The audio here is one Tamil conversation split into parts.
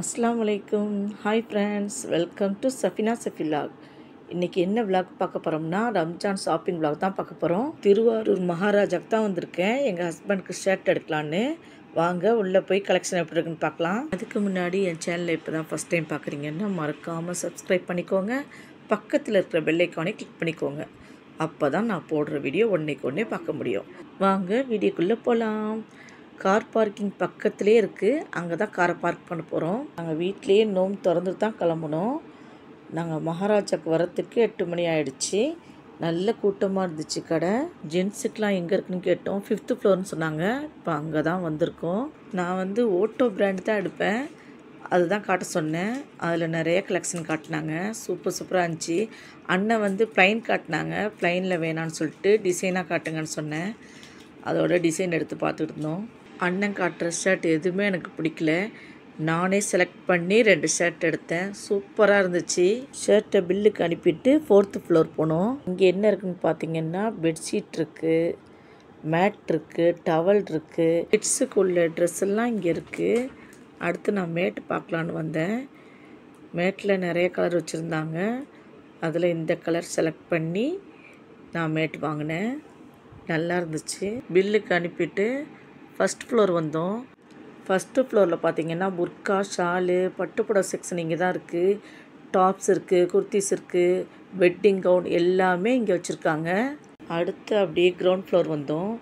அஸ்ஸலாமு அலைக்கும். Hi friends, welcome to Safina Safi vlog. இன்றைக்கி என்ன விலாக் பார்க்க போகிறோம்னா, ரம்ஜான் ஷாப்பிங் விலாக் தான் பார்க்க போகிறோம். திருவாரூர் மகாராஜாக்கு தான் வந்திருக்கேன் எங்கள் ஹஸ்பண்டுக்கு ஷர்ட் எடுக்கலான்னு. வாங்க உள்ளே போய் கலெக்ஷன் எப்படி இருக்குன்னு பார்க்கலாம். அதுக்கு முன்னாடி என் சேனலை இப்போ தான் ஃபஸ்ட் டைம் பார்க்குறீங்கன்னா மறக்காமல் சப்ஸ்கிரைப் பண்ணிக்கோங்க. பக்கத்தில் இருக்கிற பெல் ஐக்கானை கிளிக் பண்ணிக்கோங்க. அப்போ தான் நான் போடுற வீடியோ ஒன்றே பார்க்க முடியும். வாங்க வீடியோக்குள்ளே போகலாம். கார் பார்க்கிங் பக்கத்துலேயே இருக்குது. அங்கே தான் காரை பார்க் பண்ண போகிறோம். நாங்கள் வீட்லேயே நோம்பு திறந்துட்டு தான் கிளம்புனோம். நாங்கள் மகாராஜாவுக்கு வரத்துக்கு 8 மணி ஆகிடுச்சி. நல்ல கூட்டமாக இருந்துச்சு கடை. ஜென்ஸுக்கெலாம் எங்கே இருக்குன்னு கேட்டோம். 5th ஃப்ளோர்னு சொன்னாங்க. இப்போ அங்கே தான் வந்திருக்கோம். நான் ஓட்டோ பிராண்டு தான் எடுப்பேன். அதுதான் காட்ட சொன்னேன். அதில் நிறைய கலெக்ஷன் காட்டினாங்க. சூப்பராக இருந்துச்சு. அண்ணன் ப்ளைன் காட்டினாங்க. ப்ளைனில் வேணான்னு சொல்லிட்டு டிசைனாக காட்டுங்கன்னு சொன்னேன். அதோட டிசைன் எடுத்து பார்த்துட்டு இருந்தோம். அண்ணன் காட்டுற ஷர்ட் எதுவுமே எனக்கு பிடிக்கல. நானே செலக்ட் பண்ணி 2 ஷர்ட் எடுத்தேன். சூப்பராக இருந்துச்சு. ஷர்ட்டை பில்லுக்கு அனுப்பிட்டு 4th ஃப்ளோர் போனோம். இங்கே என்ன இருக்குதுன்னு பார்த்தீங்கன்னா, பெட்ஷீட் இருக்குது, மேட் இருக்குது, டவல் இருக்குது, கிட்ஸுக்கு உள்ள ட்ரெஸ் எல்லாம் இங்கே இருக்குது. அடுத்து நான் மேட் பார்க்கலான்னு வந்தேன். மேட்டில் நிறைய கலர் வச்சுருந்தாங்க. அதில் இந்த கலர் செலக்ட் பண்ணி நான் மேட் வாங்கினேன். நல்லா இருந்துச்சு. பில்லுக்கு அனுப்பிட்டு 1st ஃப்ளோர் வந்தோம். 1st ஃப்ளோரில் பார்த்தீங்கன்னா புர்கா, ஷாலு, பட்டுப்புடவை செக்ஷன் இங்கே தான் இருக்குது. டாப்ஸ் இருக்குது, குர்த்திஸ் இருக்குது, வெட்டிங் கவுன் எல்லாமே இங்கே வச்சுருக்காங்க. அடுத்து அப்படியே கிரவுண்ட் ஃப்ளோர் வந்தோம்.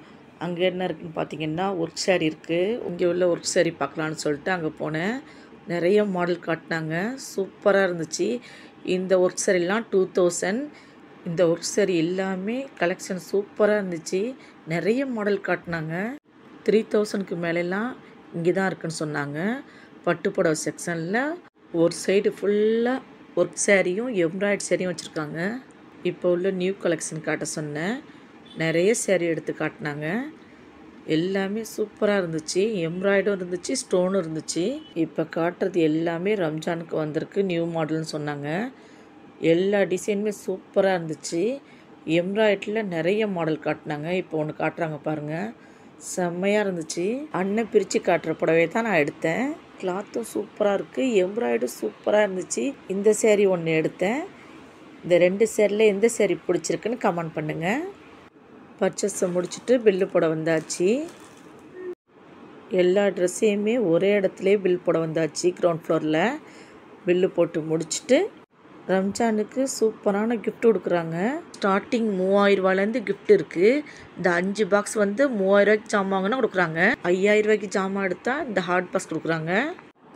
அங்கே என்ன இருக்குதுன்னு பார்த்தீங்கன்னா ஒர்க் சாரீ இருக்குது. இங்கே உள்ள ஒர்க் சாரீ பார்க்கலான்னு சொல்லிட்டு அங்கே போனேன். நிறைய மாடல் காட்டினாங்க. சூப்பராக இருந்துச்சு. இந்த ஒர்க் சாரீலாம் 2000. இந்த ஒர்க் சாரீ எல்லாமே கலெக்ஷன் சூப்பராக இருந்துச்சு. நிறைய மாடல் காட்டினாங்க. 3000க்கு மேலெல்லாம் இங்கே தான் இருக்குன்னு சொன்னாங்க. பட்டுப்புடவை செக்ஷனில் ஒரு சைடு ஃபுல்லாக ஒர்க் சாரியும் எம்ப்ராய்டரி சாரியும் வச்சுருக்காங்க. இப்போ உள்ள நியூ கலெக்ஷன் காட்ட சொன்னேன். நிறைய சாரீ எடுத்து காட்டினாங்க. எல்லாமே சூப்பராக இருந்துச்சு. எம்ப்ராய்டும் இருந்துச்சு, ஸ்டோனும் இருந்துச்சு. இப்போ காட்டுறது எல்லாமே ரம்ஜானுக்கு வந்திருக்கு, நியூ மாடல்னு சொன்னாங்க. எல்லா டிசைனுமே சூப்பராக இருந்துச்சு. எம்ப்ராய்டரியில் நிறைய மாடல் காட்டினாங்க. இப்போ ஒன்று காட்டுறாங்க பாருங்கள், செம்மையாக இருந்துச்சு. அண்ணன் பிரித்து காட்டுற புடவை தான் நான் எடுத்தேன். கிளாத்தும் சூப்பராக இருக்குது, எம்ப்ராய்டும் சூப்பராக இருந்துச்சு. இந்த சேரீ ஒன்று எடுத்தேன். இந்த 2 சேரீல எந்த சேரீ பிடிச்சிருக்குன்னு கமெண்ட் பண்ணுங்கள். பர்ச்சேஸை முடிச்சுட்டு பில்லு போட வந்தாச்சு. எல்லா ட்ரெஸ்ஸையுமே ஒரே இடத்துலையே பில் போட வந்தாச்சு. கிரவுண்ட் ஃப்ளோரில் பில்லு போட்டு முடிச்சுட்டு ரம்ஜானுக்கு சூப்பரான கிஃப்ட் கொடுக்குறாங்க. ஸ்டார்டிங் 3000 ரூபாயிலேருந்து கிஃப்ட் இருக்குது. இந்த 5 பாக்ஸ் 3000 ரூபாய்க்கு ஜாமான் வாங்கினா கொடுக்குறாங்க. 5000 ரூபாய்க்கு ஜாமான் எடுத்தால் இந்த ஹாட் பாக்ஸ் கொடுக்குறாங்க.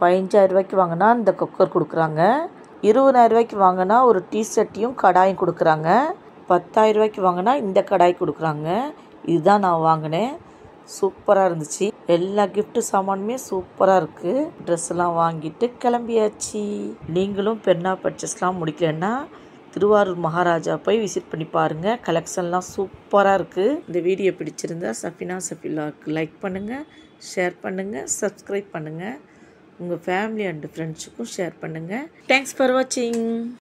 15000 ரூபாய்க்கு வாங்கினா இந்த குக்கர் கொடுக்குறாங்க. 20000 ரூபாய்க்கு வாங்கினா ஒரு டீஷர்ட்டையும் கடாயும் கொடுக்குறாங்க. 10000 ரூபாய்க்கு வாங்கினா இந்த கடாய் கொடுக்குறாங்க. இதுதான் நான் வாங்கினேன். சூப்பராக இருந்துச்சு. எல்லா கிஃப்ட்டு சாமானுமே சூப்பராக இருக்குது. ட்ரெஸ்ஸெல்லாம் வாங்கிட்டு கிளம்பியாச்சு. நீங்களும் பெருநா பர்ச்சேஸ்லாம் முடிக்கலன்னா திருவாரூர் மகாராஜா போய் விசிட் பண்ணி பாருங்கள். கலெக்ஷன்லாம் சூப்பராக இருக்குது. இந்த வீடியோ பிடிச்சிருந்தா சஃபினா சஃபி விலாக் லைக் பண்ணுங்கள், ஷேர் பண்ணுங்கள், சப்ஸ்கிரைப் பண்ணுங்கள். உங்கள் ஃபேமிலி அண்ட் ஃப்ரெண்ட்ஸுக்கும் ஷேர் பண்ணுங்கள். தேங்க்ஸ் ஃபார் வாட்சிங்.